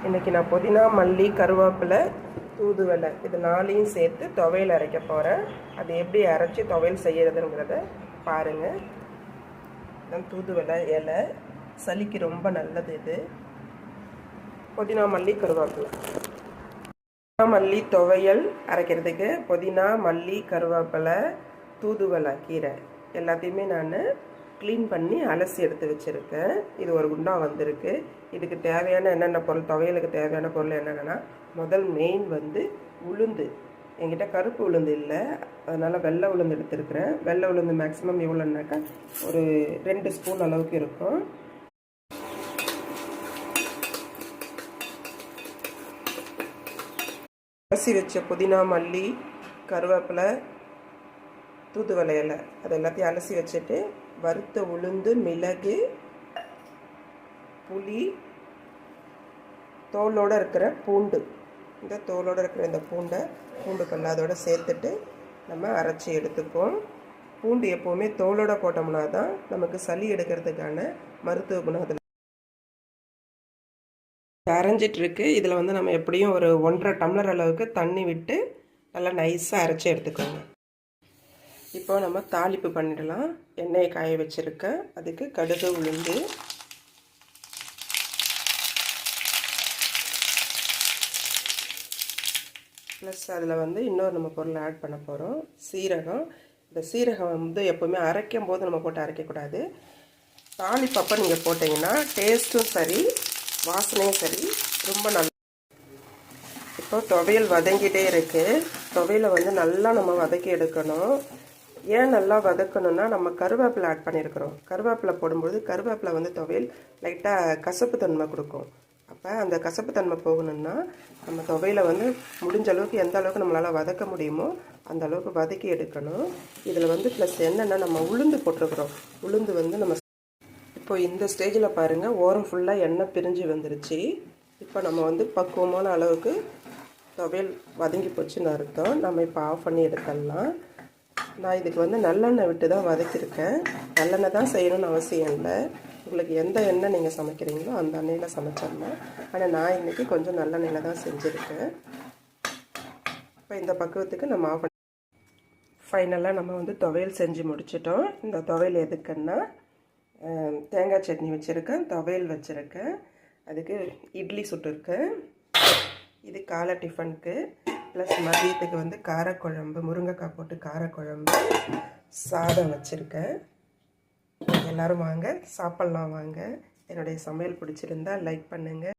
இன்றைக்கி நான் புதினா, மல்லி, கருவேப்பிலை, தூதுவளை இது 4ஐயும் சேர்த்து துவையல் அரைக்க போகிறேன். அது எப்படி அரைச்சி துவையல் செய்கிறதுங்கிறத பாருங்கள். தூதுவளை இலை சளிக்கு ரொம்ப நல்லது. இது புதினா, மல்லி, கருவேப்பிலை. புதினா மல்லி துவையல் அரைக்கிறதுக்கு புதினா, மல்லி, கருவேப்பிலை, தூதுவளை கீரை எல்லாத்தையுமே நான் க்ளீன் பண்ணி அலசி எடுத்து வச்சுருக்கேன். இது ஒரு குண்டா வந்திருக்கு. இதுக்கு தேவையான என்னென்ன பொருள், துவையலுக்கு தேவையான பொருள் என்னென்னா, முதல் மெயின் உளுந்து. என்கிட்ட கருப்பு உளுந்து இல்லை, அதனால் வெள்ளை உளுந்து எடுத்துருக்கிறேன். வெள்ளை உளுந்து மேக்ஸிமம் எவ்வளோன்னாக்கா ஒரு 2 ஸ்பூன் அளவுக்கு இருக்கும். அலசி வச்ச புதினா, மல்லி, கருவேப்பிலை, தூதுவளை இலை அது எல்லாத்தையும் அலசி வச்சுட்டு, வறுத்த உளுந்து, மிளகு, புளி, தோலோடு இருக்கிற பூண்டு, இந்த தோலோடு இருக்கிற இந்த பூண்டு கல்லாதோடு சேர்த்துட்டு நம்ம அரைச்சி எடுத்துப்போம். பூண்டு எப்போவுமே தோலோடு போட்டோம்னா தான் நமக்கு சளி எடுக்கிறதுக்கான மருத்துவ குணம் அதில் அரைஞ்சிட்ருக்கு. இதில் நம்ம எப்படியும் ஒரு 1.5 டம்ளர் அளவுக்கு தண்ணி விட்டு நல்லா நைஸாக அரைச்சி எடுத்துக்கோங்க. இப்போ நம்ம தாளிப்பு பண்ணிடலாம். எண்ணெயை காய வச்சுருக்கேன். அதுக்கு கடுகு, உளுந்து, ப்ளஸ் அதில் இன்னொரு நம்ம பொருளை ஆட் பண்ண போகிறோம், சீரகம். இந்த சீரகம் எப்போவுமே அரைக்கும் போது நம்ம போட்டு அரைக்கக்கூடாது. தாளிப்பப்போ நீங்கள் போட்டிங்கன்னா டேஸ்ட்டும் சரி, வாசனையும் சரி, ரொம்ப நல்லா. இப்போ துவையல் வதங்கிட்டே இருக்குது. துவையலை நல்லா நம்ம வதக்கி எடுக்கணும். ஏன் நல்லா வதக்கணும்னா, நம்ம கருவேப்பிலை ஆட் பண்ணியிருக்கிறோம். கருவேப்பிலை போடும்போது கருவேப்பிலை துவையல் லைட்டாக கசப்பு தன்மை கொடுக்கும். அப்போ அந்த கசப்பு தன்மை போகணுன்னா நம்ம துவையலை முடிஞ்ச அளவுக்கு எந்த அளவுக்கு நம்மளால் வதக்க முடியுமோ அந்த அளவுக்கு வதக்கி எடுக்கணும். இதில் ப்ளஸ் என்னென்னா, நம்ம உளுந்து போட்டிருக்கிறோம். உளுந்து நம்ம இப்போ இந்த ஸ்டேஜில் பாருங்கள், ஓரம் ஃபுல்லாக எண்ணெய் பிரிஞ்சு வந்துருச்சு. இப்போ நம்ம பக்குவமான அளவுக்கு துவையல் வதங்கி போச்சுன்னு அர்த்தம். நம்ம இப்போ ஆஃப் பண்ணி எடுத்துடலாம். நான் இதுக்கு நல்லெண்ணெய் விட்டு தான் வதக்கியிருக்கேன். நல்லெண்ணெய் தான் செய்யணும்னு அவசியம் இல்லை. உங்களுக்கு எந்த எண்ணெய் நீங்கள் சமைக்கிறீங்களோ அந்த எண்ணெயில் சமைச்சிடலாம். ஆனால் நான் இன்றைக்கி கொஞ்சம் நல்லெண்ணெயில் தான் செஞ்சுருக்கேன். இப்போ இந்த பக்குவத்துக்கு நம்ம ஆஃப் பண்ணி ஃபைனலாக நம்ம துவையல் செஞ்சு முடிச்சிட்டோம். இந்த துவையல் எதுக்குன்னா, தேங்காய் சட்னி வச்சுருக்கேன், துவையல் வச்சுருக்கேன், அதுக்கு இட்லி சுட்டுருக்கேன். இது காலை டிஃபனுக்கு. ப்ளஸ் மதியத்துக்கு காரக்குழம்பு, முருங்கைக்காய் போட்டு காரக்குழம்பு, சாதம் வச்சுருக்கேன். எல்லோரும் வாங்க சாப்பிட்லாம் வாங்க. என்னுடைய சமையல் பிடிச்சிருந்தா லைக் பண்ணுங்கள்.